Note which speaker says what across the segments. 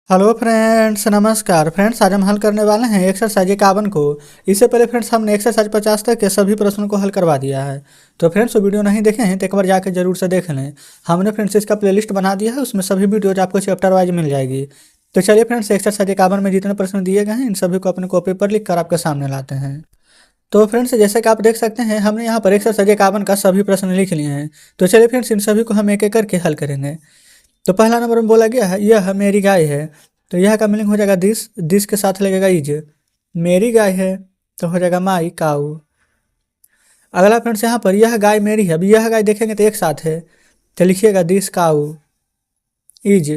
Speaker 1: Hello friends, नमस्कार friends. आज हम हल करने वाले हैं एक्सरसाइज 51 को। इससे पहले फ्रेंड्स हमने एक्सरसाइज 50 तक के सभी प्रश्नों को हल करवा दिया है। तो फ्रेंड्स वो वीडियो नहीं देखे हैं तो एक बार जाकर जरूर से देख लें। हमने फ्रेंड्स इसका प्लेलिस्ट बना दिया है, उसमें सभी वीडियोज आपको चैप्टर वाइज मिल जाएगी। तो चलिए फ्रेंड्स, एक्सरसाइज 51 में जितने प्रश्न दिए गए हैं इन सभी को अपने कॉपी पर लिख कर आपके सामने लाते हैं। तो फ्रेंड्स जैसे कि आप देख सकते हैं, हमने यहाँ पर एक्सरसाइज 51 का सभी प्रश्न लिख लिए हैं। तो चलिए फ्रेंड्स, इन सभी को हम एक एक करके हल करेंगे। तो पहला नंबर में बोला गया है यह मेरी गाय है। तो यह का मीनिंग हो जाएगा दिस के साथ लगेगा इज। मेरी गाय है तो हो जाएगा माई काऊ। अगला फ्रेंड्स यहाँ पर यह गाय मेरी है। अब यह गाय देखेंगे तो एक साथ है, तो लिखिएगा दिस काऊ इज।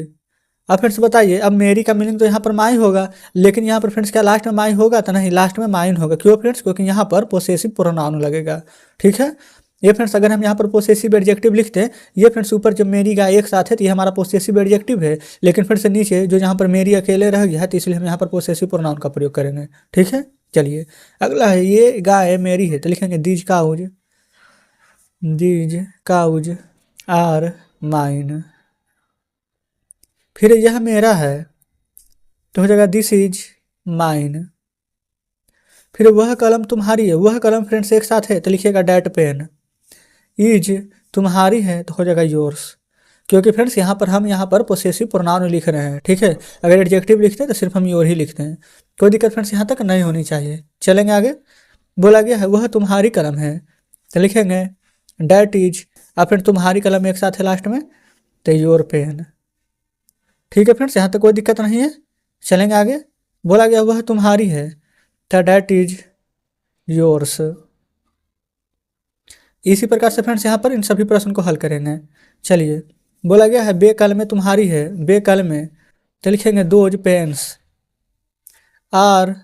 Speaker 1: अब फ्रेंड्स बताइए, अब मेरी का मीनिंग तो यहाँ पर माई होगा, लेकिन यहाँ पर फ्रेंड्स क्या लास्ट में माई होगा? तो नहीं, लास्ट में माइन होगा। क्यों फ्रेंड्स? क्योंकि यहाँ पर पोसेसिव प्रोनाउन लगेगा। ठीक है, ये फ्रेंड्स अगर हम यहाँ पर पोसेसिव एडजेक्टिव लिखते हैं, ये फ्रेंड्स ऊपर जब मेरी गाय एक साथ है तो ये हमारा पोसेसिव एडजेक्टिव है, लेकिन फ्रेंड्स नीचे जो यहाँ पर मेरी अकेले रह गया है तो इसलिए हम यहाँ पर पोसेसिव प्रोनाउन का प्रयोग करेंगे। ठीक है, चलिए अगला है ये गाय मेरी है, तो लिखेंगे दीज काउज आर माइन। फिर यह मेरा है तो हो जाएगा दिस इज माइन। फिर वह कलम तुम्हारी है, वह कलम फ्रेंड्स एक साथ है तो लिखिएगा डैट पेन। इज तुम्हारी है तो हो जाएगा योर्स। क्योंकि फ्रेंड्स यहाँ पर हम यहाँ पर पोसेसिव प्रोनाउन लिख रहे हैं। ठीक है, अगर एडजेक्टिव लिखते हैं तो सिर्फ हम योर ही लिखते हैं। कोई दिक्कत फ्रेंड्स यहाँ तक नहीं होनी चाहिए। चलेंगे आगे। बोला गया है वह तुम्हारी कलम है, तो लिखेंगे डैट इज। अब फिर तुम्हारी कलम एक साथ है लास्ट में, तो योर पेन। ठीक है फ्रेंड्स, यहाँ तक कोई दिक्कत नहीं है। चलेंगे आगे। बोला गया वह तुम्हारी है, तो डैट इज योर्स। इसी प्रकार से फ्रेंड्स यहाँ पर इन सभी प्रश्न को हल करेंगे। चलिए, बोला गया है बे कल में तुम्हारी है, बे कल में, तो लिखेंगे दोज पेन्स आर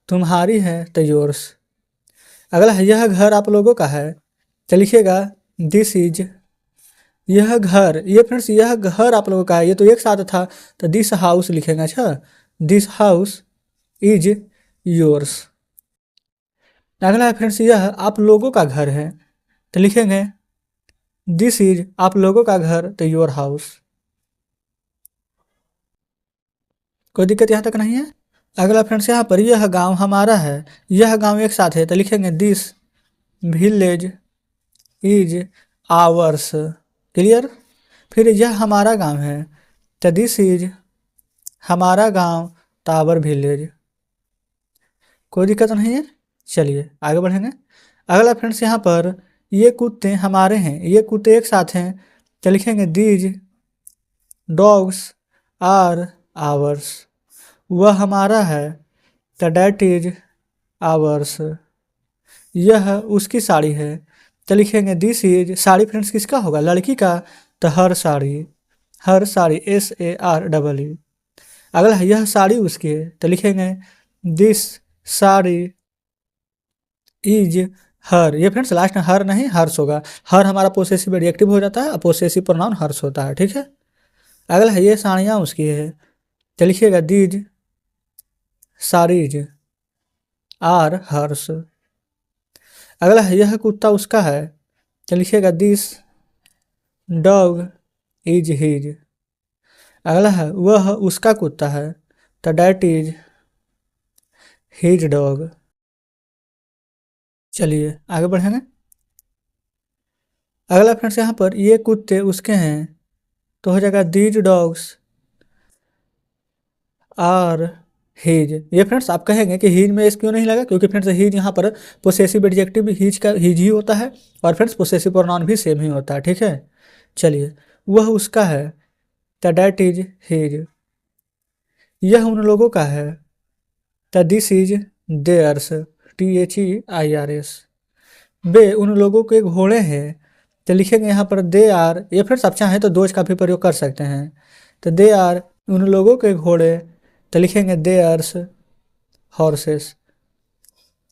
Speaker 1: तुम्हारी है तो योर्स। अगला है यह घर आप लोगों का है, तो लिखिएगा दिस इज। यह घर, ये फ्रेंड्स यह घर आप लोगों का है, ये तो एक साथ था तो दिस हाउस लिखेंगे। अच्छा, दिस हाउस इज योर्स। अगला है फ्रेंड्स यह आप लोगों का घर है, तो लिखेंगे दिस इज आप लोगों का घर तो योर हाउस। कोई दिक्कत यहाँ तक नहीं है। अगला फ्रेंड्स यहाँ पर यह गांव हमारा है, यह गांव एक साथ है तो लिखेंगे this village is ours. Clear. फिर यह हमारा गांव है तो दिस इज हमारा गांव टावर विलेज। कोई दिक्कत नहीं है। चलिए आगे बढ़ेंगे। अगला फ्रेंड्स यहाँ पर ये कुत्ते हमारे हैं, ये कुत्ते एक साथ हैं तो लिखेंगे दीज डॉग्स आर आवर्स। वह हमारा है तो डैट इज आवर्स। यह उसकी साड़ी है तो लिखेंगे दिस इज। साड़ी फ्रेंड्स किसका होगा? लड़की का, तो हर साड़ी, हर साड़ी SAREE। अगला है यह साड़ी उसकी है तो लिखेंगे दिस साड़ी इज हर। ये फ्रेंड्स लास्ट में हर नहीं हर्ष होगा। हर हमारा पोसेसिव एडजेक्टिव हो जाता है और पोसेसिव प्रोनाउन हर्ष होता है। ठीक है। अगला है ये साड़ियाँ उसकी है तो लिखिएगा दीज साड़ीज आर हर्ष। अगला है यह कुत्ता उसका है तो लिखिएगा दिस डॉग इज हिज। अगला है वह उसका कुत्ता है तो डैट इज हिज डॉग। चलिए आगे बढ़ेंगे। अगला फ्रेंड्स यहाँ पर ये कुत्ते उसके हैं तो हो जाएगा दीज डॉग्स आर हिज। ये फ्रेंड्स आप कहेंगे कि हिज में एस क्यों नहीं लगा? क्योंकि फ्रेंड्स हिज यहाँ पर पोसेसिव एडजेक्टिव हिज का हिज ही होता है और फ्रेंड्स पोसेसिव प्रोनाउन भी सेम ही होता है। ठीक है। चलिए, वह उसका है तो डैट इज हिज। यह उन लोगों का है तो दिस इज देयर्स, THEIRS। वे उन लोगों के घोड़े हैं तो लिखेंगे यहाँ पर दे आर। ये फ्रेंड्स आप चाहें तो दोज का भी प्रयोग कर सकते हैं, तो दे आर उन लोगों के घोड़े तो लिखेंगे देयर्स हॉर्सेस।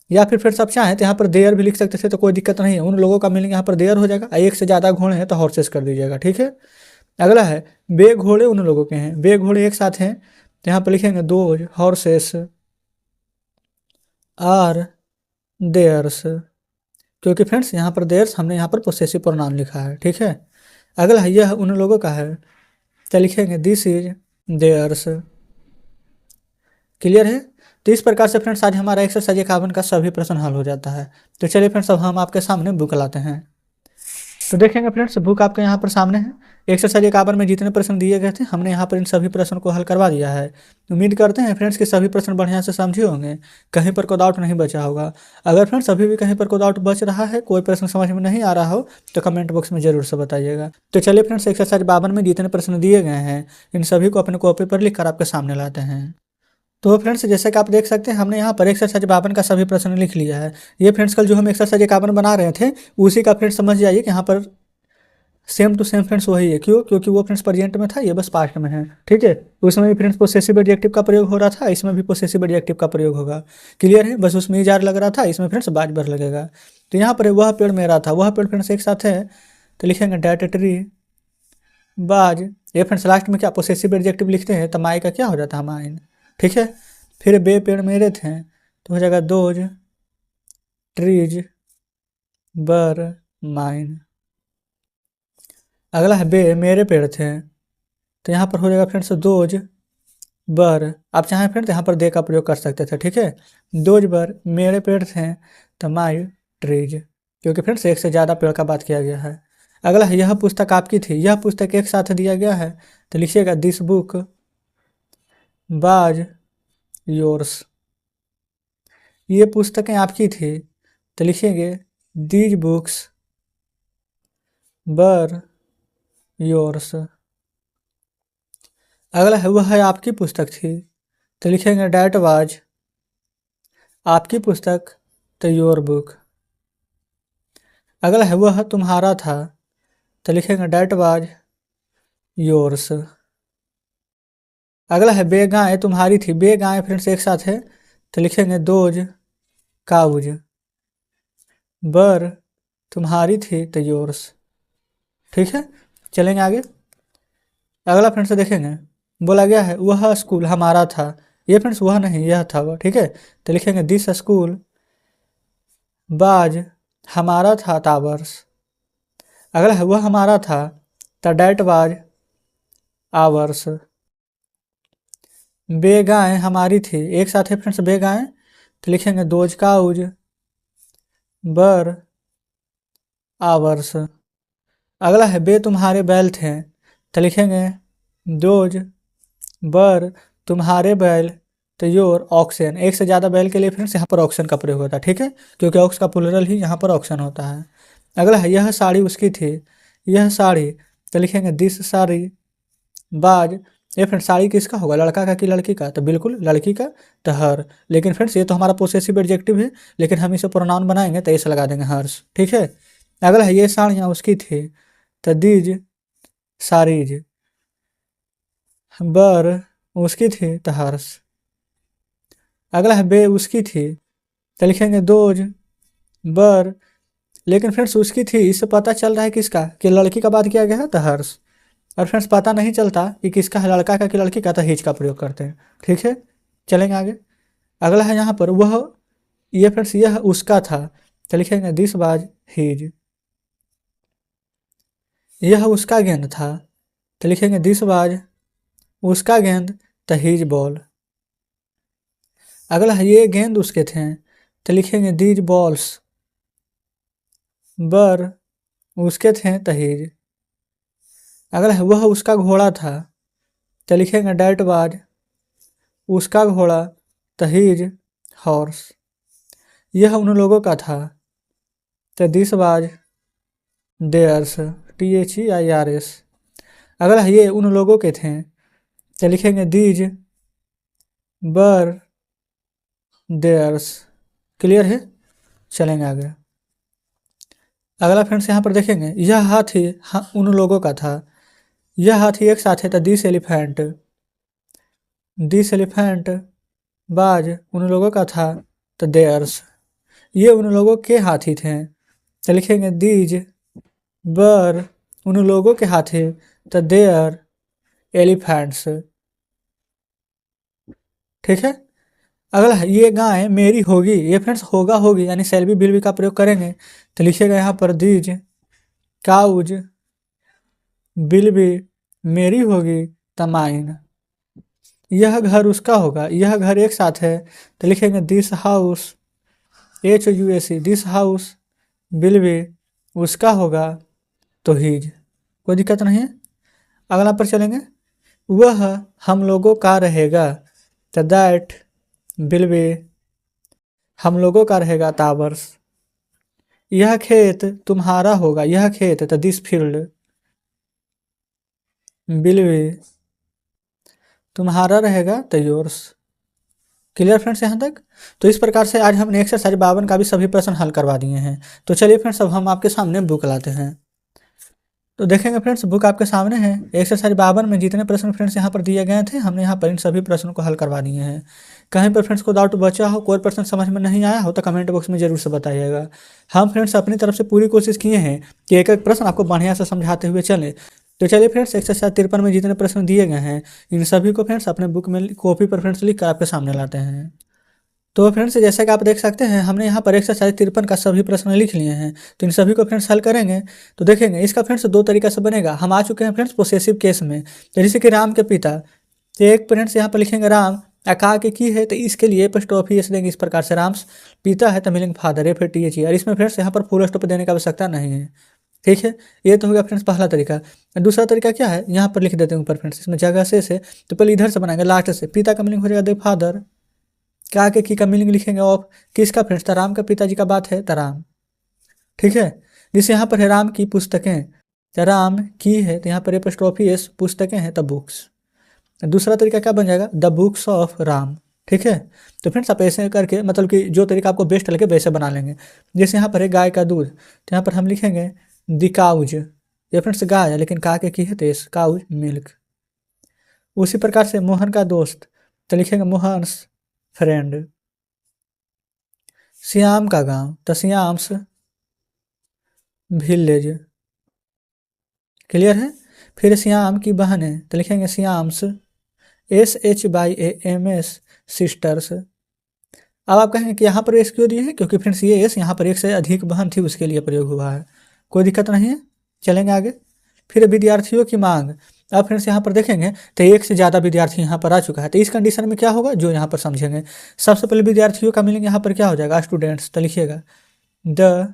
Speaker 1: या फिर फ्रेंड्स आप चाहें तो यहाँ पर देयर भी लिख सकते थे, तो कोई दिक्कत नहीं है। उन लोगों का मीनिंग यहाँ पर देयर हो जाएगा। एक से ज़्यादा घोड़े हैं तो हॉर्सेस कर दीजिएगा। ठीक है। अगला है बे घोड़े उन लोगों के हैं, बे घोड़े एक साथ हैं तो यहाँ पर लिखेंगे दो हॉर्सेस आर देयर्स। क्योंकि फ्रेंड्स यहाँ पर देयर्स हमने यहाँ पर पोसेसिव प्रोनाउन लिखा है। ठीक है। अगला है यह उन लोगों का है तो लिखेंगे दिस इज देयर्स। क्लियर है। तो इस प्रकार से फ्रेंड्स आज हमारा एक्सरसाइज 51 का सभी प्रश्न हल हो जाता है। तो चलिए फ्रेंड्स अब हम आपके सामने बुक लाते हैं। तो देखेंगे फ्रेंड्स बुक आपके यहाँ पर सामने है। एक्सरसाइज 51 में जितने प्रश्न दिए गए थे हमने यहाँ पर इन सभी प्रश्नों को हल करवा दिया है। उम्मीद करते हैं फ्रेंड्स कि सभी प्रश्न बढ़िया से समझे होंगे, कहीं पर कोई डाउट नहीं बचा होगा। अगर फ्रेंड्स अभी भी कहीं पर कोई डाउट बच रहा है, कोई प्रश्न समझ में नहीं आ रहा हो तो कमेंट बॉक्स में जरूर से बताइएगा। तो चलिए फ्रेंड्स एक्सरसाइज 52 में जितने प्रश्न दिए गए हैं इन सभी को अपने कॉपी पर लिख कर आपके सामने लाते हैं। तो फ्रेंड्स जैसे कि आप देख सकते हैं हमने यहाँ पर एक्सरसाइज 52 का सभी प्रश्न लिख लिया है। ये फ्रेंड्स कल जो हम एक्सरसाइज 51 बना रहे थे उसी का फ्रेंड्स समझ जाइए कि यहाँ पर सेम टू सेम फ्रेंड्स वही है। क्यों? क्योंकि वो फ्रेंड्स प्रेजेंट में था, ये बस पास्ट में है। ठीक है, उसमें भी फ्रेंड्स पोसेसिव एडजेक्टिव का प्रयोग हो रहा था, इसमें भी पोसेसिव एडजेक्टिव का प्रयोग होगा। क्लियर है, बस उसमें जार लग रहा था, इसमें फ्रेंड्स बाज बर लगेगा। तो यहाँ पर वह पेड़ मेरा था, वह पेड़ फ्रेंड्स एक साथ है तो लिखेंगे डैट ट्री बाज। ये फ्रेंड्स लास्ट में क्या पोसेसिव एडजेक्टिव लिखते हैं तो माई का क्या हो जाता है माइन। ठीक है, फिर बे पेड़ मेरे थे तो हो जाएगा दोज ट्रीज बर माइन। अगला है बे मेरे पेड़ थे तो यहाँ पर हो जाएगा फ्रेंड्स दोज बर। आप चाहें फ्रेंड्स यहाँ पर दे का प्रयोग कर सकते थे। ठीक है, दोज बर मेरे पेड़ थे तो माई ट्रीज, क्योंकि फ्रेंड्स एक से ज़्यादा पेड़ का बात किया गया है। अगला है यह पुस्तक आपकी थी, यह पुस्तक एक साथ दिया गया है तो लिखिएगा दिस बुक बाज योर्स। ये पुस्तकें आपकी थी तो लिखेंगे दीज बुक्स बर योर्स। अगला है वह है आपकी पुस्तक थी तो लिखेंगे डैट वाज आपकी पुस्तक तो योर बुक। अगला है वह तुम्हारा था तो लिखेंगे डैट वाज योर्स। अगला है बे गाय तुम्हारी थी, बे गाय फ्रेंड्स एक साथ है तो लिखेंगे दोज काउज। बर तुम्हारी थी तो योर्स। ठीक है, चलेंगे आगे। अगला फ्रेंड्स देखेंगे बोला गया है वह स्कूल हमारा था, ये फ्रेंड्स वह नहीं यह था वह। ठीक है, तो लिखेंगे दिस स्कूल बाज हमारा था टावर्स। अगला है वह हमारा था तो डैट वाज आवर्स। बे गाय हमारी थी एक साथ है फ्रेंड्स बे गाय तो लिखेंगे दोज काउज बर आवर्स। अगला है बे तुम्हारे बैल थे तो लिखेंगे दोज बर तुम्हारे बैल तो योर ऑक्सन। एक से ज़्यादा बैल के लिए फ्रेंड्स यहाँ पर ऑक्सन का प्रयोग होता है। ठीक है, क्योंकि ऑक्स का प्लूरल ही यहाँ पर ऑक्सन होता है। अगला है यह साड़ी उसकी थी, यह साड़ी तो लिखेंगे दिस साड़ी बाज। ये फ्रेंड्स साड़ी किसका होगा, लड़का का कि लड़की का? तो बिल्कुल लड़की का तो हर। लेकिन फ्रेंड्स ये तो हमारा पोसेसिव एडजेक्टिव है, लेकिन हम इसे प्रोनाउन बनाएंगे तो ऐसे लगा देंगे हर्ष। ठीक है, अगला है ये साड़ियाँ उसकी थी तो दीज साड़ीज। बर उसकी थी तो हर्ष। अगला है बे उसकी थी तो लिखेंगे दोज बर। लेकिन फ्रेंड्स उसकी थी इससे पता चल रहा है किसका, कि लड़की का बात किया गया है तो हर्ष। और फ्रेंड्स पता नहीं चलता कि किसका है, लड़का का कि लड़की का, तो हिज का प्रयोग करते हैं। ठीक है, चलेंगे आगे। अगला है यहाँ पर वह, ये फ्रेंड्स यह उसका था तो लिखेंगे दिस वाज हिज। यह उसका गेंद था तो लिखेंगे दिस वाज उसका गेंद तो हिज बॉल। अगला है ये गेंद उसके थे तो लिखेंगे दीज बॉल्स बर उसके थे तो हिज। अगला है वह उसका घोड़ा था तो लिखेंगे डैट वाज उसका घोड़ा तो हिज हॉर्स। यह उन लोगों का था तो दिस वाज देयर्स THEIRS। अगला है ये उन लोगों के थे तो लिखेंगे दीज बर देयर्स। क्लियर है, चलेंगे आगे। अगला फ्रेंड्स यहाँ पर देखेंगे यह हाथी उन लोगों का था, यह हाथी एक साथ है तो दिस एलिफेंट। दिस एलिफेंट बाज उन लोगों का था तो देयर्स। ये उन लोगों के हाथी थे तो लिखेंगे दीज बर उन लोगों के हाथी तो देयर एलिफेंट्स। ठीक है, अगला है ये गाय मेरी होगी, ये फ्रेंड्स होगा होगी यानी शैल बी विल बी का प्रयोग करेंगे तो लिखिएगा यहाँ पर दीज काउज विल बी मेरी होगी तो माइन। यह घर उसका होगा, यह घर एक साथ है तो लिखेंगे this house, HUSE, this house will be, उसका होगा तो हीज, कोई दिक्कत नहीं है। अगला पर चलेंगे, वह हम लोगों का रहेगा तो दैट विल बी, हम लोगों का रहेगा टावर्स। यह खेत तुम्हारा होगा, यह खेत तो दिस फील्ड विल बी, तुम्हारा रहेगा तो योर्स। क्लियर फ्रेंड्स यहाँ तक। तो इस प्रकार से आज हमने एक्सरसाइज 52 का भी सभी प्रश्न हल करवा दिए हैं। तो चलिए फ्रेंड्स अब हम आपके सामने बुक लाते हैं। तो देखेंगे फ्रेंड्स बुक आपके सामने है। एक्सरसाइज 52 में जितने प्रश्न फ्रेंड्स यहाँ पर दिए गए थे हमने यहाँ पर इन सभी प्रश्नों को हल करवा दिए हैं। कहीं पर फ्रेंड्स को डाउट बचा हो, कोई प्रश्न समझ में नहीं आया हो तो कमेंट बॉक्स में जरूर से बताइएगा। हम फ्रेंड्स अपनी तरफ से पूरी कोशिश किए हैं कि एक एक प्रश्न आपको बढ़िया से समझाते हुए चले। तो चलिए फ्रेंड्स एक्सरसाइज 53 में जितने प्रश्न दिए गए हैं इन सभी को फ्रेंड्स अपने बुक में कॉपी पर फ्रेंड्स लिख कर आपके सामने लाते हैं। तो फ्रेंड्स जैसा कि आप देख सकते हैं हमने यहाँ पर एक्सरसाइज 53 का सभी प्रश्न लिख लिए हैं। तो इन सभी को फ्रेंड्स हल करेंगे। तो देखेंगे इसका फ्रेंड्स दो तरीका से बनेगा। हम आ चुके हैं फ्रेंड्स पोसेसिव केस में। तो जैसे कि राम के पिता, तो एक फ्रेंड्स यहाँ पर लिखेंगे राम अका के की है तो इसके लिए एपोस्ट्रोफी एस देंगे। इस प्रकार से राम्स पिता है तो मिलेंगे फादर, FATH। और इसमें फ्रेंड्स यहाँ पर फुल स्टॉप देने की आवश्यकता नहीं है। ठीक है, ये तो हो गया फ्रेंड्स पहला तरीका। दूसरा तरीका क्या है, यहाँ पर लिख देते हैं ऊपर फ्रेंड्स, इसमें जगह से तो पहले इधर से बनाएंगे लास्ट से। पिता का मीनिंग हो जाएगा द फादर, क्या के की का मीनिंग लिखेंगे ऑफ, किसका फ्रेंड्स, राम का पिताजी का बात है राम। ठीक है, जिसे यहाँ पर है राम की पुस्तकें, तो राम की है तो यहाँ पर एपोस्ट्रोफी एस, पुस्तकें हैं तो बुक्स। दूसरा तरीका क्या बन जाएगा, द बुक्स ऑफ राम। ठीक है, तो फ्रेंड्स आप ऐसे करके मतलब कि जो तरीका आपको बेस्ट लगे वैसे बना लेंगे। जैसे यहाँ पर है गाय का दूध, तो यहाँ पर हम लिखेंगे द काउज, ये फ्रेंड्स गाय है लेकिन का के की है तेज, काउज मिल्क। उसी प्रकार से मोहन का दोस्त, तो लिखेंगे मोहन्स फ्रेंड। श्याम का गांव, तो श्याम्स विलेज। क्लियर है। फिर श्याम की बहनें, तो लिखेंगे श्याम्स SHYAMS सिस्टर्स। अब आप कहेंगे कि यहाँ पर एस क्यों दिए हैं, क्योंकि फ्रेंड्स ये एस यहाँ पर एक से अधिक बहन थी उसके लिए प्रयोग हुआ है। कोई दिक्कत नहीं है, चलेंगे आगे। फिर विद्यार्थियों की मांग, अब फ्रेंड्स यहाँ पर देखेंगे तो एक से ज़्यादा विद्यार्थी यहाँ पर आ चुका है। तो इस कंडीशन में क्या होगा जो यहाँ पर समझेंगे। सबसे पहले विद्यार्थियों का मीनिंग यहाँ पर क्या हो जाएगा, स्टूडेंट्स। तो लिखिएगा द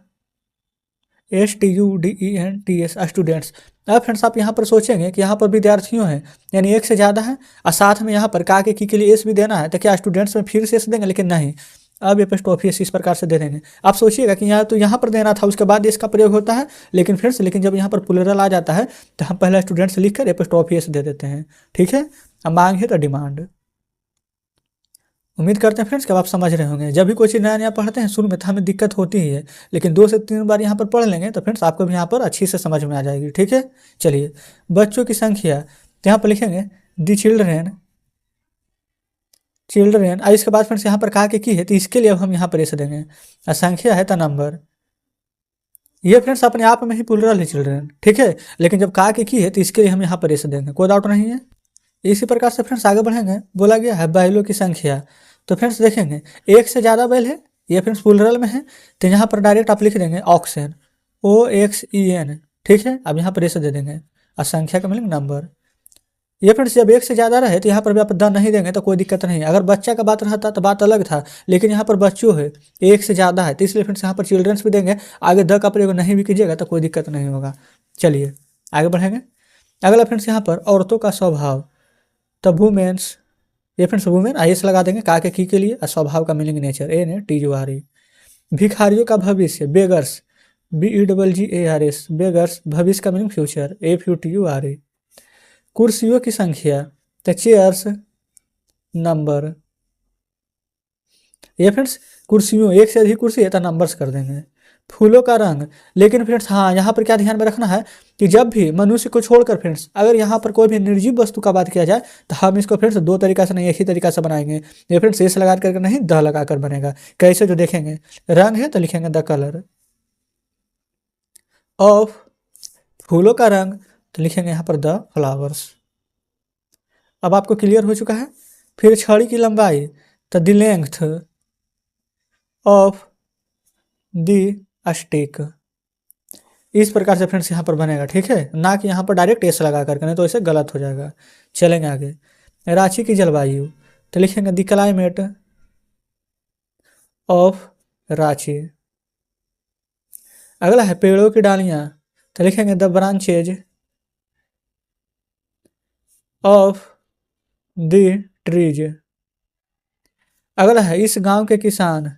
Speaker 1: STUDENTS स्टूडेंट्स। अब फ्रेंड्स आप यहाँ पर सोचेंगे कि यहाँ पर विद्यार्थियों हैं यानी एक से ज़्यादा है और साथ में यहाँ पर का के लिए एस भी देना है, तो क्या स्टूडेंट्स में फिर से एस देंगे, लेकिन नहीं, अब एपोस्ट्रोफी एस इस प्रकार से दे देंगे। आप सोचिएगा कि यहाँ तो यहाँ पर देना था उसके बाद इसका प्रयोग होता है, लेकिन फ्रेंड्स लेकिन जब यहाँ पर प्लूरल आ जाता है तो हम पहले स्टूडेंट्स लिख कर एपोस्ट्रोफी एस दे देते हैं। ठीक है, अब मांग है तो डिमांड। उम्मीद करते हैं फ्रेंड्स कि अब आप समझ रहे होंगे। जब भी कोई चीज़ नया नया पढ़ते हैं शुरू में तो हमें दिक्कत होती ही है, लेकिन 2 से 3 बार यहाँ पर पढ़ लेंगे तो फ्रेंड्स आपको भी यहाँ पर अच्छी से समझ में आ जाएगी। ठीक है, चलिए बच्चों की संख्या, तो यहाँ पर लिखेंगे दी चिल्ड्रेन, चिल्ड्रेन। इसके बाद फ्रेंड्स यहाँ पर कहा कि की है तो इसके लिए अब हम यहाँ पर ऐसे देंगे, संख्या है तो नंबर। ये फ्रेंड्स अपने आप में ही प्लूरल है चिल्ड्रेन। ठीक है, लेकिन जब कहा कि की है तो इसके लिए हम यहाँ पर ऐसे देंगे, कोई डाउट नहीं है। इसी प्रकार से फ्रेंड्स आगे बढ़ेंगे। बोला गया है बैलों की संख्या, तो फ्रेंड्स देखेंगे एक से ज़्यादा बैल है, ये फ्रेंड्स प्लूरल में है तो यहाँ पर डायरेक्ट आप लिख देंगे ऑक्सेन, OXEN। ठीक है, अब यहाँ पर ऐसे दे देंगे और संख्या का मीनिंग नंबर। ये फ्रेंड्स जब एक से ज़्यादा रहे तो यहाँ पर भी आप द नहीं देंगे तो कोई दिक्कत नहीं है। अगर बच्चा का बात रहता तो बात अलग था, लेकिन यहाँ पर बच्चों है, एक से ज़्यादा है, तो इसलिए फ्रेंड्स यहाँ पर चिल्ड्रंस भी देंगे। आगे द का प्रयोग नहीं भी कीजिएगा तो कोई दिक्कत नहीं होगा। चलिए आगे बढ़ेंगे। अगला फ्रेंड्स यहाँ पर औरतों का स्वभाव, तो वुमेन्स, ये फ्रेंड्स वुमेन IS लगा देंगे का के की लिए, और स्वभाव का मीनिंग नेचर, NATURE। भिखारियों का भविष्य, बेगर्स, BEGGARS, बेगर्स। भविष्य का मीनिंग फ्यूचर, FUTURE। कुर्सियों की संख्या, तो चेयर्स, नंबर। ये फ्रेंड्स कुर्सियों एक से अधिक कुर्सी है तो नंबर्स कर देंगे। फूलों का रंग, लेकिन फ्रेंड्स हाँ यहाँ पर क्या ध्यान में रखना है कि जब भी मनुष्य को छोड़कर फ्रेंड्स अगर यहाँ पर कोई भी निर्जीव वस्तु का बात किया जाए तो हम इसको फ्रेंड्स 2 तरीका से नहीं एक ही तरीका से बनाएंगे। ये फ्रेंड्स एस लगा करके नहीं द लगा कर बनेगा। कैसे, जो देखेंगे रंग है तो लिखेंगे द कलर ऑफ, फूलों का रंग तो लिखेंगे यहाँ पर द फ्लावर्स। अब आपको क्लियर हो चुका है। फिर छड़ी की लंबाई, तो the length of the stick. इस प्रकार से फ्रेंड्स यहाँ पर बनेगा। ठीक है, ना कि यहाँ पर डायरेक्ट एस लगा करके, नहीं तो ऐसे गलत हो जाएगा। चलेंगे आगे। रांची की जलवायु, तो लिखेंगे द क्लाइमेट ऑफ रांची। अगला है पेड़ों की डालियां, तो लिखेंगे the branches of the trees. अगला है इस गांव के किसान,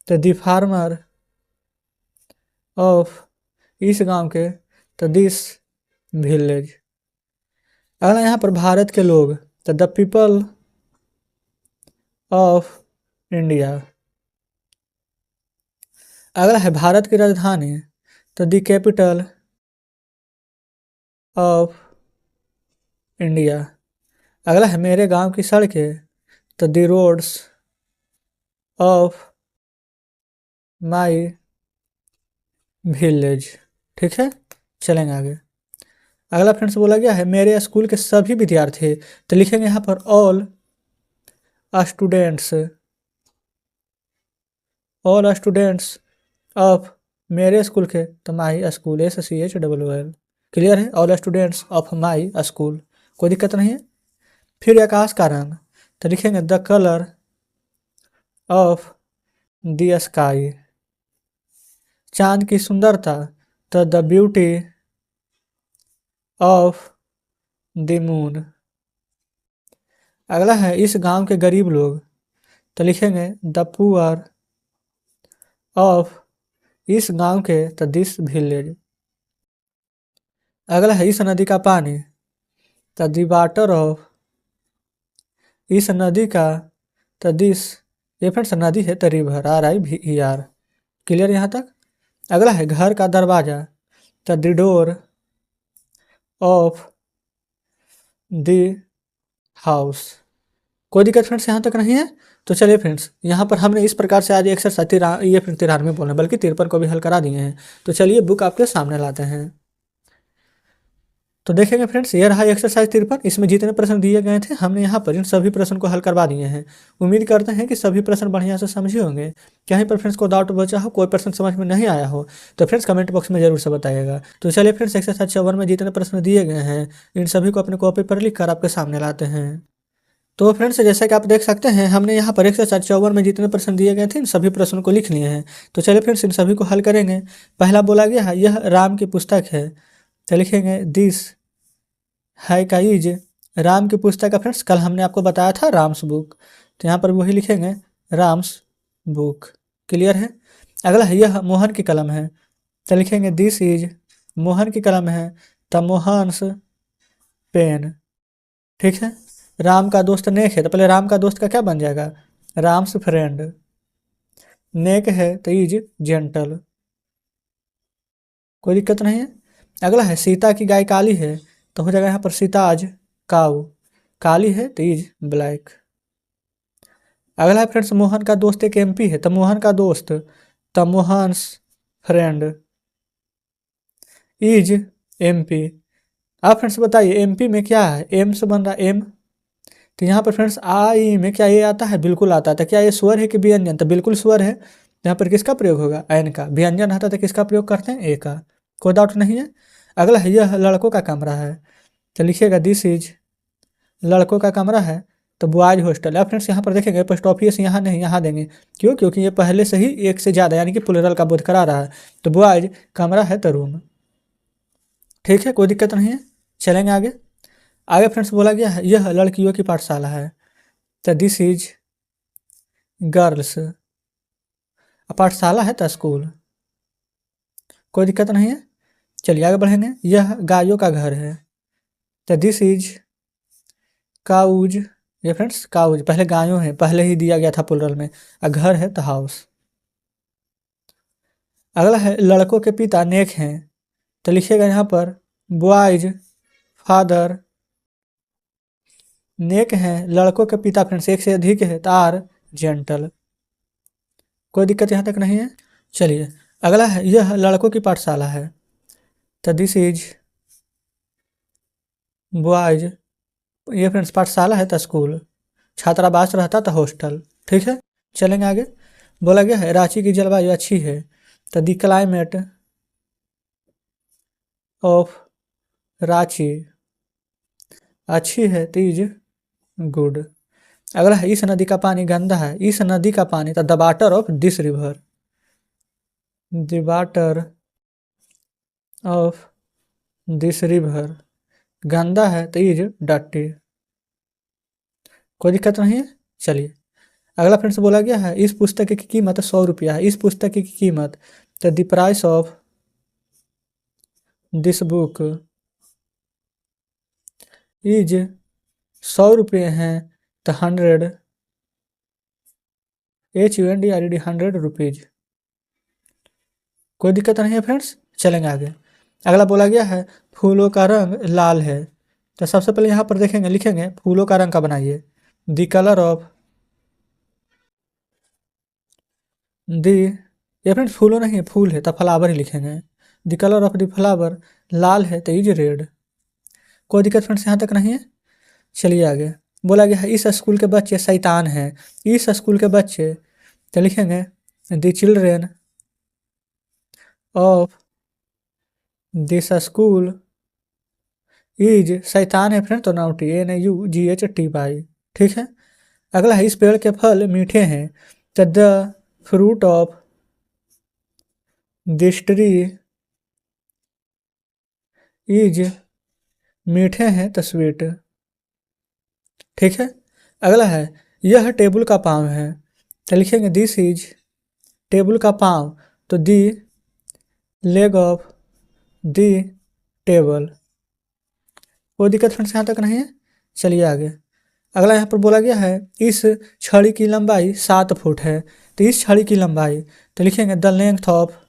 Speaker 1: तो द फार्मर ऑफ, इस गांव के, तो दिस विलेज। अगला यहाँ पर भारत के लोग, तो द पीपल ऑफ इंडिया। अगला है भारत की राजधानी, तो द कैपिटल ऑफ इंडिया। अगला है मेरे गांव की सड़कें, तो the roads of my village. ठीक है, चलेंगे आगे। अगला फ्रेंड्स बोला गया है मेरे स्कूल के सभी विद्यार्थी, तो लिखेंगे यहाँ पर all students, all students of, मेरे स्कूल के, तो माई स्कूल, SCHOOL। क्लियर है, all students of my school, कोई दिक्कत नहीं है। फिर आकाश का रंग, तो लिखेंगे the colour of the sky. चांद की सुंदरता, तो the beauty of the moon. अगला है इस गांव के गरीब लोग, तो लिखेंगे द पुअर ऑफ, इस गांव के, तो दिस विलेज। अगला है इस नदी का पानी, तो द वाटर ऑफ, इस नदी का, तो दिस, ये फ्रेंड्स नदी है तो रिवर, RIVER। क्लियर यहाँ तक। अगला है घर का दरवाजा, तो the door of the house. कोई दिक्कत फ्रेंड्स यहाँ तक नहीं है। तो चलिए फ्रेंड्स, यहाँ पर हमने इस प्रकार से आज एक्सरसाइज ये फिर 93 बोलना बल्कि 53 को भी हल करा दिए हैं। तो चलिए बुक आपके सामने लाते हैं। तो देखेंगे फ्रेंड्स, ये रहा एक्सरसाइज 53। इसमें जितने प्रश्न दिए गए थे हमने यहाँ पर इन सभी प्रश्न को हल करवा दिए हैं। उम्मीद करते हैं कि सभी प्रश्न बढ़िया से समझे होंगे। कहीं पर फ्रेंड्स को डाउट बचा हो, कोई प्रश्न समझ में नहीं आया हो, तो फ्रेंड्स कमेंट बॉक्स में जरूर से बताइएगा। तो चलिए फ्रेंड्स, एक्सरसाइज 54 में जितने प्रश्न दिए गए हैं इन सभी को अपने कॉपी पर लिख कर आपके सामने लाते हैं। तो फ्रेंड्स, जैसा कि आप देख सकते हैं हमने यहाँ पर एक्सरसाइज 54 में जितने प्रश्न दिए गए थे इन सभी प्रश्नों को लिख लिए हैं। तो चलिए फ्रेंड्स, इन सभी को हल करेंगे। पहला बोला गया है यह राम की पुस्तक है, तो लिखेंगे दिस है का इज राम की पुस्तक का। फ्रेंड्स कल हमने आपको बताया था राम्स बुक, तो यहाँ पर वही लिखेंगे राम्स बुक। क्लियर है। अगला है यह मोहन की कलम है, तो लिखेंगे दिस इज, मोहन की कलम है तो मोहन्स पेन। ठीक है। राम का दोस्त नेक है, तो पहले राम का दोस्त का क्या बन जाएगा, राम्स फ्रेंड। नेक है तो इज जेंटल, कोई दिक्कत नहीं है। अगला है सीता की गाय काली है, तो हो जाएगा यहाँ पर सीताज काऊ, काली है तो इज ब्लैक। अगला है फ्रेंड्स मोहन का दोस्त एक MP है, तो मोहन का दोस्त, तो मोहन्स फ्रेंड इज MP। आप फ्रेंड्स बताइए MP में क्या है, एम से बन रहा है एम, तो यहाँ पर फ्रेंड्स आई में क्या ये आता है, बिल्कुल आता है। तो क्या ये स्वर है कि व्यंजन, तो बिल्कुल स्वर है। यहाँ पर किसका प्रयोग होगा, एन का। व्यंजन रहता तो किसका प्रयोग करते हैं, ए का। कोई डाउट नहीं है। अगला है यह लड़कों का कमरा है, तो लिखिएगा दिस इज, लड़कों का कमरा है तो बॉयज हॉस्टल। अब फ्रेंड्स यहाँ पर देखेंगे पोस्ट ऑफिस यहाँ नहीं, यहाँ देंगे क्यों, क्योंकि ये पहले से ही एक से ज़्यादा यानी कि प्लूरल का बोध करा रहा है। तो बॉयज कमरा है तो रूम। ठीक है, कोई दिक्कत नहीं है। चलेंगे आगे। आगे फ्रेंड्स बोला गया है यह लड़कियों की पाठशाला है, तो दिस इज गर्ल्स। पाठशाला है तो स्कूल, कोई दिक्कत नहीं है। चलिए आगे बढ़ेंगे। यह गायों का घर है, तो दिस इज काउज। ये फ्रेंड्स काउज पहले गायों है, पहले ही दिया गया था प्लूरल में। घर है तो हाउस। अगला है लड़कों के पिता नेक हैं, तो लिखिएगा यहाँ पर बॉयज फादर नेक हैं। लड़कों के पिता फ्रेंड्स एक से अधिक है तो आर जेंटल, कोई दिक्कत यहाँ तक नहीं है। चलिए अगला है यह लड़कों की पाठशाला है, तो दिस इज बॉयज। ये फ्रेंड्स पाठशाला है तो स्कूल, छात्रावास रहता तो हॉस्टल। ठीक है, चलेंगे आगे। बोला गया है रांची की जलवायु अच्छी है, तो द क्लाइमेट ऑफ रांची अच्छी है तो इज गुड। अगला है इस नदी का पानी गंदा है, इस नदी का पानी the water of this river, the water of this river गंदा है तो इज डर्टी। कोई दिक्कत नहीं है। चलिए अगला फ्रेंड्स बोला गया है इस पुस्तक की कीमत 100 रुपया है, इस पुस्तक की कीमत the price of this book is 100 रुपये हैं तो 100 HUNDRED 100 रुपीज। कोई दिक्कत नहीं है फ्रेंड्स। चलेंगे आगे। अगला बोला गया है फूलों का रंग लाल है, तो सबसे पहले यहाँ पर देखेंगे लिखेंगे फूलों का रंग का बनाइए द कलर ऑफ द, ये फ्रेंड्स फूलों नहीं है फूल है तो फ्लावर ही लिखेंगे the colour of the flower लाल है तो इज रेड। कोई दिक्कत फ्रेंड्स यहाँ तक नहीं है। चलिए आगे बोला गया है इस स्कूल के बच्चे शैतान हैं, इस स्कूल के बच्चे तो लिखेंगे the children of this school is, शैतान है फ्रेंड तो नाउटी NAUGHTY। ठीक है। अगला है इस पेड़ के फल मीठे हैं तो the fruit of this tree is, मीठे हैं तो स्वीट। ठीक है। अगला है यह टेबल का पाँव है तो लिखेंगे दिस इज टेबल का पाँव तो दी लेग ऑफ दी टेबल। कोई दिक्कत फ्रेंड्स यहाँ तक नहीं है। चलिए आगे। अगला यहाँ पर बोला गया है इस छड़ी की लंबाई 7 फुट है, तो इस छड़ी की लंबाई तो लिखेंगे the length of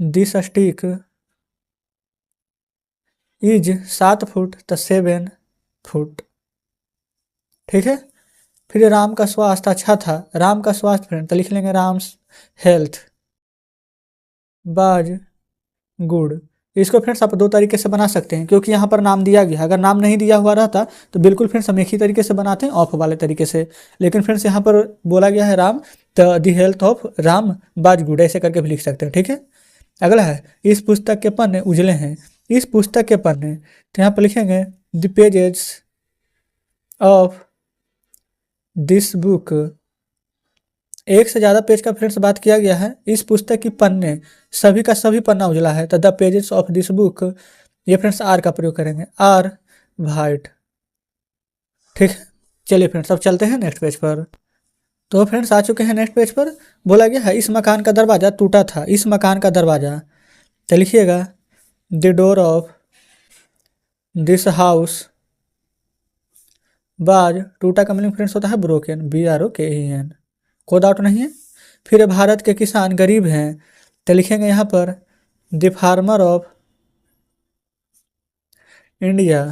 Speaker 1: this stick is 7 foot तो 7 फुट। ठीक है। फिर राम का स्वास्थ्य अच्छा था, राम का स्वास्थ्य फ्रेंड तो लिख लेंगे राम्स हेल्थ बाज गुड। इसको फ्रेंड्स आप 2 तरीके से बना सकते हैं क्योंकि यहाँ पर नाम दिया गया, अगर नाम नहीं दिया हुआ रहता तो बिल्कुल फ्रेंड्स हम एक ही तरीके से बनाते हैं ऑफ वाले तरीके से, लेकिन फ्रेंड्स यहाँ पर बोला गया है राम तो दी हेल्थ ऑफ राम बाज गुड ऐसे करके भी लिख सकते हैं। ठीक है। अगला है इस पुस्तक के पन्ने उजले हैं, इस पुस्तक के पन्ने तो यहाँ पर लिखेंगे the pages of this book, एक से ज़्यादा पेज का फ्रेंड्स बात किया गया है, इस पुस्तक की पन्ने सभी का सभी पन्ना उजला है तो the pages of this book, ये फ्रेंड्स आर का प्रयोग करेंगे आर वाइट। ठीक है। चलिए फ्रेंड्स अब चलते हैं नेक्स्ट पेज पर। तो फ्रेंड्स आ चुके हैं नेक्स्ट पेज पर। बोला गया है इस मकान का दरवाज़ा टूटा था, इस मकान का दरवाज़ा तो लिखिएगा the door of this house बाज, टूटा का मीनिंग फ्रेंड्स होता है ब्रोकन BROKEN। कोई डाउट नहीं है। फिर भारत के किसान गरीब हैं तो लिखेंगे यहाँ पर द फार्मर ऑफ इंडिया,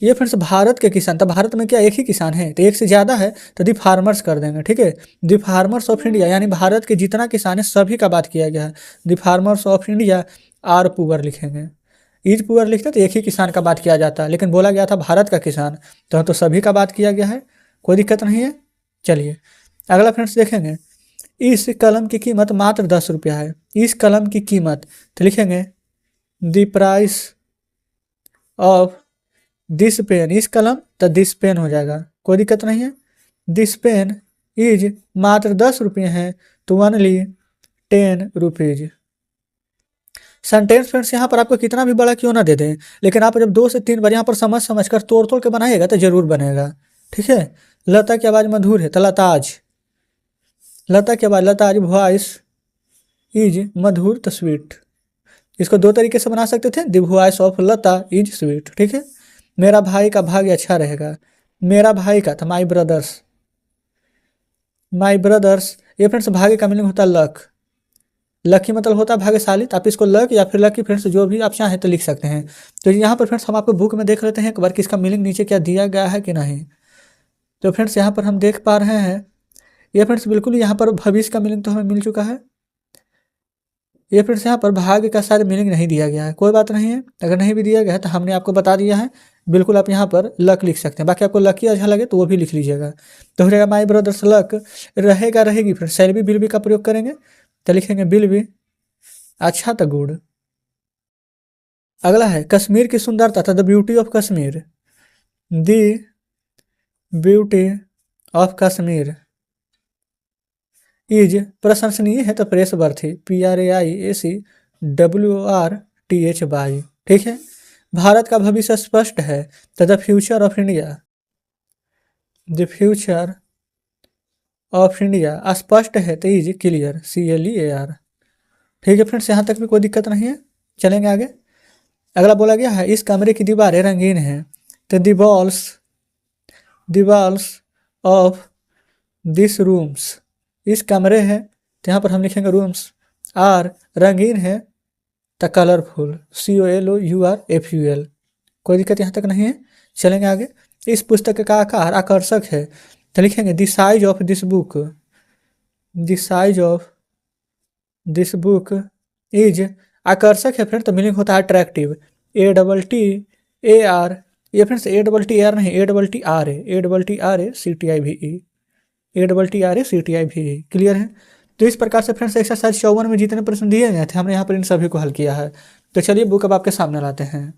Speaker 1: ये फ्रेंड्स भारत के किसान, तो भारत में क्या एक ही किसान है तो एक से ज़्यादा है तो दी फार्मर्स कर देंगे। ठीक है। दी फार्मर्स ऑफ इंडिया यानी भारत के जितना किसान है सभी का बात किया गया है, the farmers of India are poor लिखेंगे, इज पुअर लिखते तो एक ही किसान का बात किया जाता, लेकिन बोला गया था भारत का किसान तो सभी का बात किया गया है। कोई दिक्कत नहीं है। चलिए अगला फ्रेंड्स देखेंगे इस कलम की कीमत मात्र 10 रुपया है, इस कलम की कीमत तो लिखेंगे the price of this pen, इस कलम तो दिस पेन हो जाएगा, कोई दिक्कत नहीं है। दिस पेन इज मात्र 10 रुपये हैं तो ओनली 10 रुपीज। सेंटेंस फ्रेंड्स यहाँ पर आपको कितना भी बड़ा क्यों ना दे दें, लेकिन आप जब 2 से 3 बार यहाँ पर समझ कर तोड़ तोड़ के बनाइएगा तो जरूर बनेगा। ठीक है। लता की आवाज़ मधुर है तो लताज, लता की आवाज़ लताज वॉइस इज मधुर तो स्वीट। इसको 2 तरीके से बना सकते थे the voice of Lata is sweet. ठीक है। मेरा भाई का भाग्य अच्छा रहेगा, मेरा भाई का था माई ब्रदर्स, माई ब्रदर्स ये फ्रेंड्स भाग्य का मीनिंग होता है लक, लकी मतलब होता है भाग्यशाली, तो आप इसको लक या फिर लकी फ्रेंड्स जो भी आप चाहें तो लिख सकते हैं। तो यहाँ पर फ्रेंड्स हम आपको बुक में देख लेते हैं एक बार कि इसका मीनिंग नीचे क्या दिया गया है कि नहीं। तो फ्रेंड्स यहाँ पर हम देख पा रहे हैं ये फ्रेंड्स बिल्कुल यहाँ पर भविष्य का मीनिंग तो हमें मिल चुका है, ये फ्रेंड्स यहाँ पर भाग्य का शायद मीनिंग नहीं दिया गया है, कोई बात नहीं है, अगर नहीं भी दिया गया है तो हमने आपको बता दिया है। बिल्कुल आप यहाँ पर लक लिख सकते हैं, बाकी आपको लकी अच्छा लगे तो वो भी लिख लीजिएगा। तो हो जाएगा माई ब्रदर्स लक रहेगा रहेगी friends shall be will be का प्रयोग करेंगे तो लिखेंगे विल बी अच्छा तो गुड। अगला है कश्मीर की सुंदरता था, the beauty of Kashmir, the beauty of Kashmir is प्रशंसनीय है तो प्रेस बर्थी, PRAIACWRTHY। ठीक है। भारत का भविष्य स्पष्ट है तो the future of India, the future of India अस्पष्ट है तो इज क्लियर, CLEAR। ठीक है फ्रेंड्स, यहाँ तक भी कोई दिक्कत नहीं है। चलेंगे आगे। अगला बोला गया है इस कमरे की दीवारें रंगीन हैं तो the walls of this rooms, इस कमरे है तो यहाँ पर हम लिखेंगे रूम्स आर रंगीन है तो कलरफुल, COLOURFUL। कोई दिक्कत यहाँ तक नहीं है। चलेंगे आगे। इस पुस्तक का आकार आकर्षक है तो लिखेंगे the size of this book, the size of this book is आकर्षक है फ्रेंड तो मीनिंग होता है अट्रैक्टिव, ATTAR। ये फ्रेंड्स ATTAR नहीं, ATTR है, ATTRACTIVE। क्लियर है। तो इस प्रकार से फ्रेंड्स एक्सरसाइज 54 में जितने प्रश्न दिए गए थे हमने यहाँ पर इन सभी को हल किया है। तो चलिए बुक अब आपके सामने लाते हैं,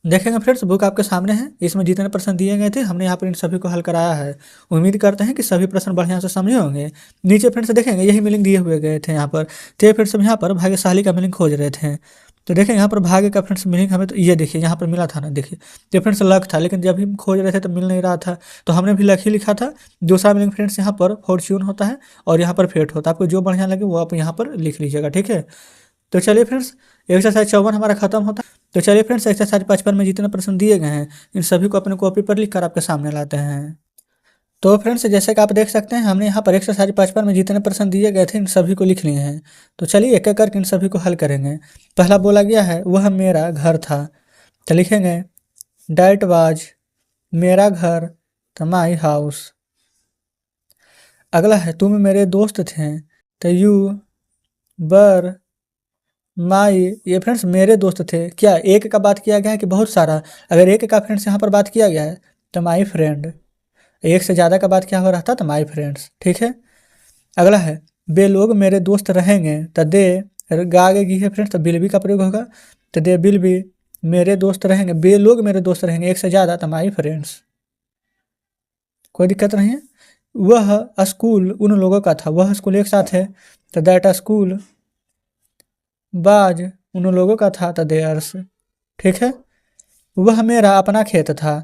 Speaker 1: देखेंगे फ्रेंड्स बुक आपके सामने है। इसमें जितने प्रश्न दिए गए थे हमने यहाँ पर इन सभी को हल कराया है। उम्मीद करते हैं कि सभी प्रश्न बढ़िया से समझे होंगे। नीचे फ्रेंड्स देखेंगे यही मीनिंग दिए हुए गए थे यहाँ पर। तो फ्रेंड्स हम यहाँ पर भाग्यशाली का मीनिंग खोज रहे थे। तो देखें यहाँ पर भाग्य का फ्रेंड्स मीनिंग हमें तो ये देखिए यहाँ पर मिला था ना, देखिए तो फ्रेंड्स लक था, लेकिन जब हम खोज रहे थे तो मिल नहीं रहा था तो हमने भी लक ही लिखा था। दूसरा मीनिंग फ्रेंड्स यहाँ पर फॉर्च्यून होता है और यहाँ पर फेट होता है। आपको जो बढ़िया लगे वो आप यहाँ पर लिख लीजिएगा। ठीक है। तो चलिए फ्रेंड्स एक्सरसाइज 54 हमारा खत्म होता है। तो चलिए फ्रेंड्स एक्सरसाइज 55 में जितने प्रश्न दिए गए हैं इन सभी को अपने कॉपी पर लिखकर आपके सामने लाते हैं। तो फ्रेंड्स जैसे कि आप देख सकते हैं हमने यहाँ पर एक्सरसाइज 55 में जितने प्रश्न दिए गए थे इन सभी को लिख लिए हैं। तो चलिए एक एक करके इन सभी को हल करेंगे। पहला बोला गया है वह मेरा घर था तो लिखेंगे डैट वाज मेरा घर तो माई हाउस। अगला है तुम मेरे दोस्त थे तो यू वर माई, ये फ्रेंड्स मेरे दोस्त थे, क्या एक का बात किया गया है कि बहुत सारा? अगर एक का फ्रेंड्स यहाँ पर बात किया गया है तो माई फ्रेंड, एक से ज़्यादा का बात क्या हो रहा था तो माई फ्रेंड्स। ठीक है। अगला है वे लोग मेरे दोस्त रहेंगे तो दे आगे की है फ्रेंड्स तो बिल भी का प्रयोग होगा तो दे बिल भी मेरे दोस्त रहेंगे, वे लोग मेरे दोस्त रहेंगे एक से ज़्यादा तो माई फ्रेंड्स। कोई दिक्कत नहीं है। वह स्कूल उन लोगों का था, वह स्कूल एक साथ है तो दैट स्कूल बाज उन लोगों का था तो देयर्स। ठीक है। वह मेरा अपना खेत था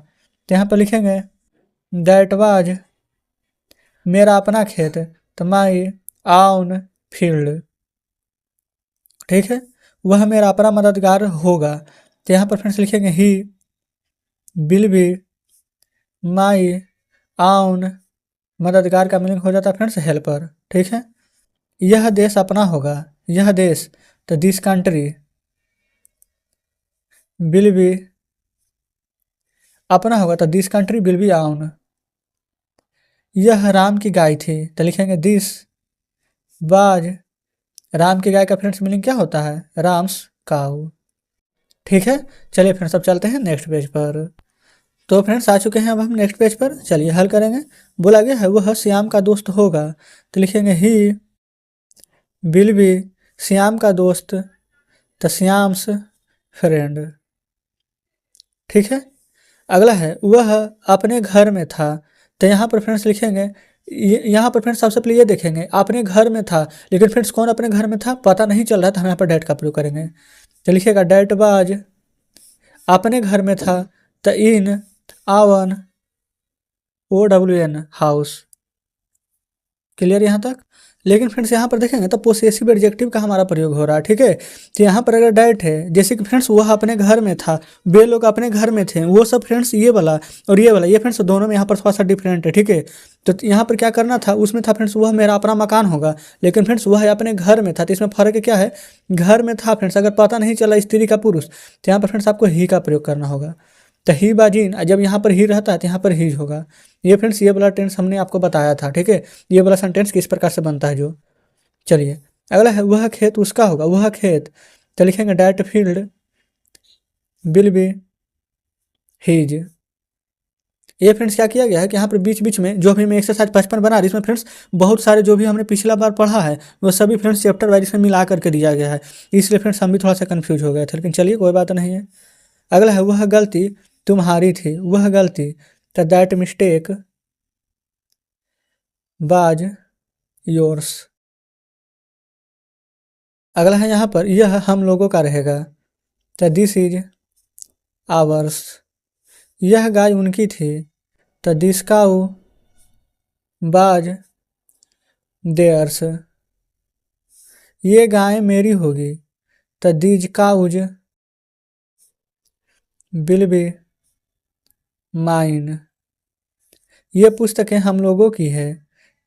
Speaker 1: तो यहाँ पर लिखेंगे दैट वाज मेरा अपना खेत तो माई आउन फील्ड। ठीक है। वह मेरा अपना मददगार होगा तो यहाँ पर फ्रेंड्स लिखेंगे ही विल बी माई आउन, मददगार का मीनिंग हो जाता है फ्रेंड्स हेल्पर। ठीक है। यह देश अपना होगा, यह देश तो दिस कंट्री विल बी अपना होगा तो दिस कंट्री विल बी आउन। यह राम की गाय थी तो लिखेंगे दिस बाज, राम की गाय का फ्रेंड्स मीनिंग क्या होता है राम्स काऊ। ठीक है। चलिए फ्रेंड्स अब चलते हैं नेक्स्ट पेज पर। तो फ्रेंड्स आ चुके हैं अब हम नेक्स्ट पेज पर, चलिए हल करेंगे। बोला गया है वह श्याम का दोस्त होगा तो लिखेंगे ही विल बी श्याम का दोस्त तो श्याम्स फ्रेंड। ठीक है। अगला है वह अपने घर में था तो यहाँ पर फ्रेंड्स लिखेंगे यहाँ पर फ्रेंड्स सबसे पहले ये देखेंगे अपने घर में था, लेकिन फ्रेंड्स कौन अपने घर में था पता नहीं चल रहा था, हम यहाँ पर डैट का प्रयोग करेंगे तो लिखेगा डैट बाज अपने घर में था तो इन आवन OWN हाउस। क्लियर यहाँ तक। लेकिन फ्रेंड्स यहाँ पर देखेंगे तो पोसेसिव एडजेक्टिव का हमारा प्रयोग हो रहा है। ठीक है। तो यहाँ पर अगर डाइट है जैसे कि फ्रेंड्स वह अपने घर में था, वे लोग अपने घर में थे, वो सब फ्रेंड्स ये वाला और ये वाला, ये फ्रेंड्स दोनों में यहाँ पर थोड़ा सा डिफरेंट है। ठीक है। तो यहाँ पर क्या करना था, उसमें था फ्रेंड्स वह मेरा अपना मकान होगा, लेकिन फ्रेंड्स वह अपने घर में था तो इसमें फर्क क्या है, घर में था फ्रेंड्स अगर पता नहीं चला स्त्री का पुरुष तो यहाँ पर फ्रेंड्स आपको ही का प्रयोग करना होगा। तो ही बाजीन जब यहाँ पर ही रहता है तो यहाँ पर ही होगा। ये फ्रेंड्स ये वाला टेंस हमने आपको बताया था। ठीक है। ये वाला सेंटेंस किस प्रकार से बनता है जो। चलिए अगला है वह खेत उसका होगा, वह खेत तो लिखेंगे that field will be his. ये फ्रेंड्स क्या किया गया है कि यहाँ पर बीच बीच में जो भी मैं एक्सरसाइज 55 बना रही इसमें फ्रेंड्स बहुत सारे जो भी हमने पिछला बार पढ़ा है वो सभी फ्रेंड्स चैप्टर वाइज इसमें मिला करके दिया गया है, इसलिए फ्रेंड्स हम भी थोड़ा सा कन्फ्यूज हो गए थे, लेकिन चलिए कोई बात नहीं है। अगला है वह गलती तुम्हारी थी, वह गलती तो दैट मिस्टेक वाज योर्स। अगला है यहाँ पर यह हम लोगों का रहेगा तो दिस इज आवर्स। यह गाय उनकी थी तो दिस काऊ वाज देयर्स। ये गाय मेरी होगी तो these cows will be mine. ये पुस्तकें हम लोगों की है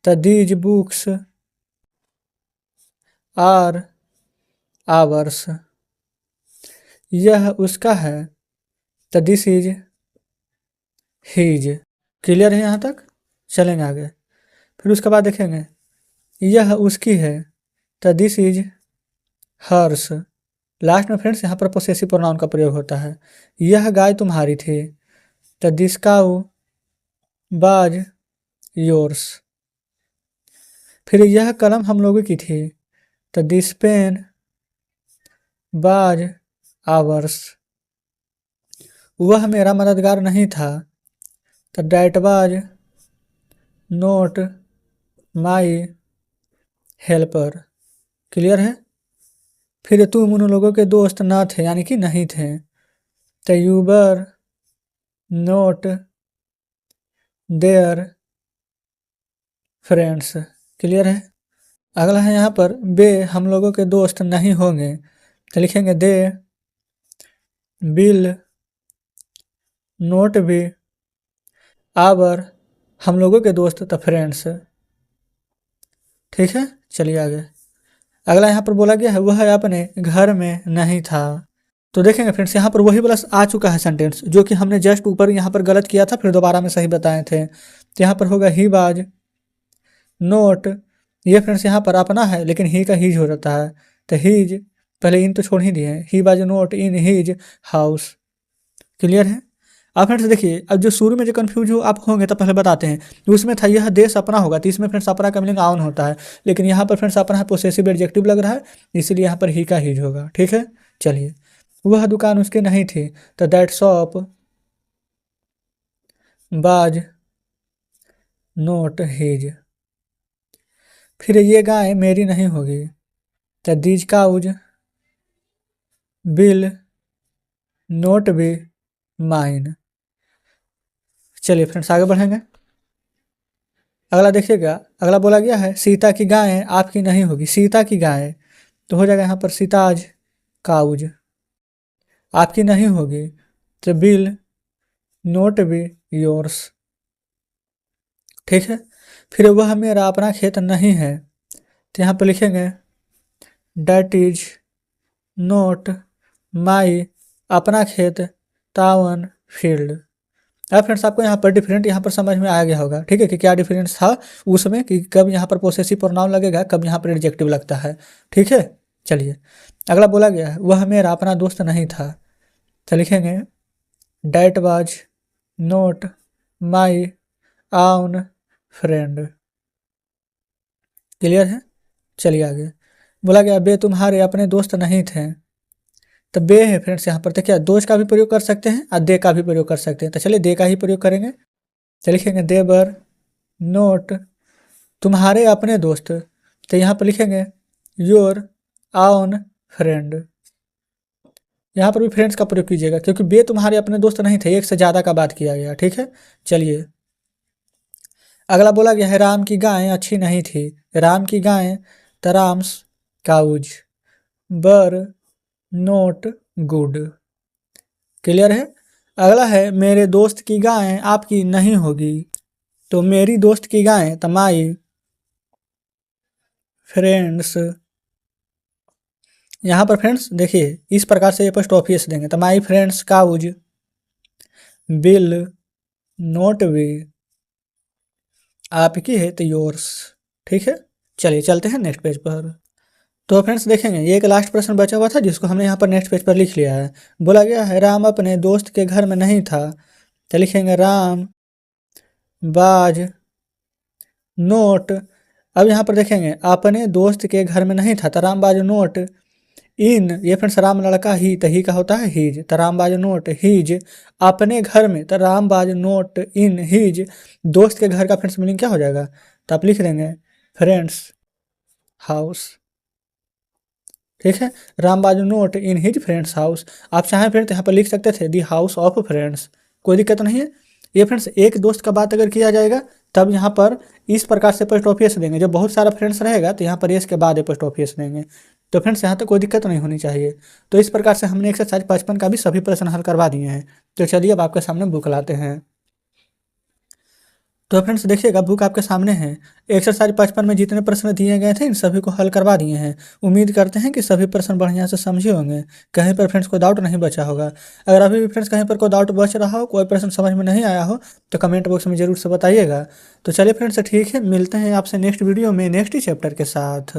Speaker 1: तो दीज बुक्स आर आवर्स। यह उसका है तो दिस इज हीज। क्लियर है यहाँ तक? चलेंगे आगे। फिर उसके बाद देखेंगे यह उसकी है तो दिस इज हर्स। लास्ट में फ्रेंड्स यहाँ पर पोसेसिव प्रोनाउन का प्रयोग होता है। यह गाय तुम्हारी थी तो दिस काऊ वाज योर्स। फिर यह कलम हम लोगों की थी तो दिस पेन वाज आवर्स। वह मेरा मददगार नहीं था तो that was note my helper. Clear है? फिर तुम उन लोगों के दोस्त न थे यानी कि नहीं थे तो you were note their friends. Clear है? अगला है यहाँ पर वे हम लोगों के दोस्त नहीं होंगे तो लिखेंगे they will not be our. हम लोगों के दोस्त तो फ्रेंड्स। ठीक है, चलिए आगे। अगला यहाँ पर बोला गया है वह अपने घर में नहीं था। तो देखेंगे फ्रेंड्स यहाँ पर वही वाला आ चुका है सेंटेंस जो कि हमने जस्ट ऊपर यहाँ पर गलत किया था फिर दोबारा में सही बताए थे। तो यहाँ पर होगा ही बाज नोट। ये फ्रेंड्स यहाँ पर अपना है लेकिन ही का हीज हो जाता है तो हीज पहले इन तो छोड़ ही दिए, he was not in his house. Clear है? अब फ्रेंड्स देखिए अब जो शुरू में जो कंफ्यूज हो आप होंगे तो पहले बताते हैं। उसमें था यह देश अपना होगा तो इसमें फ्रेंड्स अपना का मीनिंग आउन होता है, लेकिन यहाँ पर फ्रेंड्स अपना है पोसेसिव एडजेक्टिव लग रहा है इसीलिए यहाँ पर ही का हीज होगा। ठीक है, चलिए। वह दुकान उसकी नहीं थी तो that shop was not his. फिर ये गाय मेरी नहीं होगी तो these cows will not be mine. चलिए फ्रेंड्स आगे बढ़ेंगे। अगला देखिएगा, अगला बोला गया है सीता की गाय आपकी नहीं होगी। सीता की गाय तो हो जाएगा यहाँ पर सीताज काउज। आपकी नहीं होगी तो विल नोट बी योर्स। ठीक है, फिर वह मेरा अपना खेत नहीं है तो यहाँ पर लिखेंगे डैट इज नोट माई अपना खेत टाउन फील्ड। अब फ्रेंड्स आपको यहाँ पर डिफरेंट यहाँ पर समझ में आ गया होगा। ठीक है कि क्या डिफरेंस था उसमें कि कब यहाँ पर पोसेसिव प्रोनाउन लगेगा कब यहाँ पर एडजेक्टिव लगता है। ठीक है, चलिए। अगला बोला गया है वह मेरा अपना दोस्त नहीं था तो लिखेंगे डैट वाज नोट माई आउन फ्रेंड। क्लियर है? चलिए आगे। बोला गया बे तुम्हारे अपने दोस्त नहीं थे तो बे है फ्रेंड्स यहाँ पर तो क्या दोस्त का भी प्रयोग कर सकते हैं और दे का भी प्रयोग कर सकते हैं, तो चलिए दे का ही प्रयोग करेंगे। तो लिखेंगे दे वर नोट तुम्हारे अपने दोस्त तो यहाँ पर लिखेंगे योर आउन फ्रेंड। यहाँ पर भी फ्रेंड्स का प्रयोग कीजिएगा क्योंकि बे तुम्हारे अपने दोस्त नहीं थे, एक से ज़्यादा का बात किया गया। ठीक है, चलिए। अगला बोला गया है राम की गाय अच्छी नहीं थी। राम की गाय द राम्स काउज बर नोट गुड। क्लियर है? अगला है मेरे दोस्त की गाय आपकी नहीं होगी तो मेरी दोस्त की गाय तो माई फ्रेंड्स। यहाँ पर फ्रेंड्स देखिए इस प्रकार से एपोस्ट्रोफी से देंगे तो my friend's cows will not be. आपकी है तो योर्स। ठीक है, चलिए चलते हैं नेक्स्ट पेज पर। तो फ्रेंड्स देखेंगे ये एक लास्ट प्रश्न बचा हुआ था जिसको हमने यहाँ पर नेक्स्ट पेज पर लिख लिया है। बोला गया है राम अपने दोस्त के घर में नहीं था तो लिखेंगे राम बाज नोट। अब यहाँ पर देखेंगे अपने दोस्त के घर में नहीं था तो रामबाज नोट इन, ये फ्रेंड्स राम लड़का ही, तो ही का होता है हिज, तो रामबाज नोट हिज अपने घर में, तो रामबाज नोट इन हिज दोस्त के घर का फ्रेंड्स मीनिंग क्या हो जाएगा, तो आप लिख देंगे फ्रेंड्स हाउस। ठीक है, रामबाज note in his friend's house. आप चाहें फ्रेंड्स यहाँ पर लिख सकते थे दी हाउस ऑफ फ्रेंड्स, कोई दिक्कत नहीं है। ये फ्रेंड्स एक दोस्त का बात अगर किया जाएगा तब यहाँ पर इस प्रकार से पोस्ट ऑफिस देंगे, जब बहुत सारा फ्रेंड्स रहेगा तो यहाँ पर इसके बाद पोस्ट ऑफिस देंगे। तो फ्रेंड्स यहाँ तक कोई दिक्कत नहीं होनी चाहिए। तो इस प्रकार से हमने एक्सरसाइज 55 का भी सभी प्रश्न हल करवा दिए हैं। तो चलिए अब आपके सामने बुक लाते हैं। तो फ्रेंड्स देखिएगा बुक आपके सामने है। एक्सरसाइज 55 में जितने प्रश्न दिए गए थे इन सभी को हल करवा दिए हैं। उम्मीद करते हैं कि सभी प्रश्न बढ़िया से समझे होंगे, कहीं पर फ्रेंड्स कोई डाउट नहीं बचा होगा। अगर अभी भी फ्रेंड्स कहीं पर कोई डाउट बच रहा हो, कोई प्रश्न समझ में नहीं आया हो तो कमेंट बॉक्स में जरूर से बताइएगा। तो चलिए फ्रेंड्स ठीक है, मिलते हैं आपसे नेक्स्ट वीडियो में नेक्स्ट चैप्टर के साथ।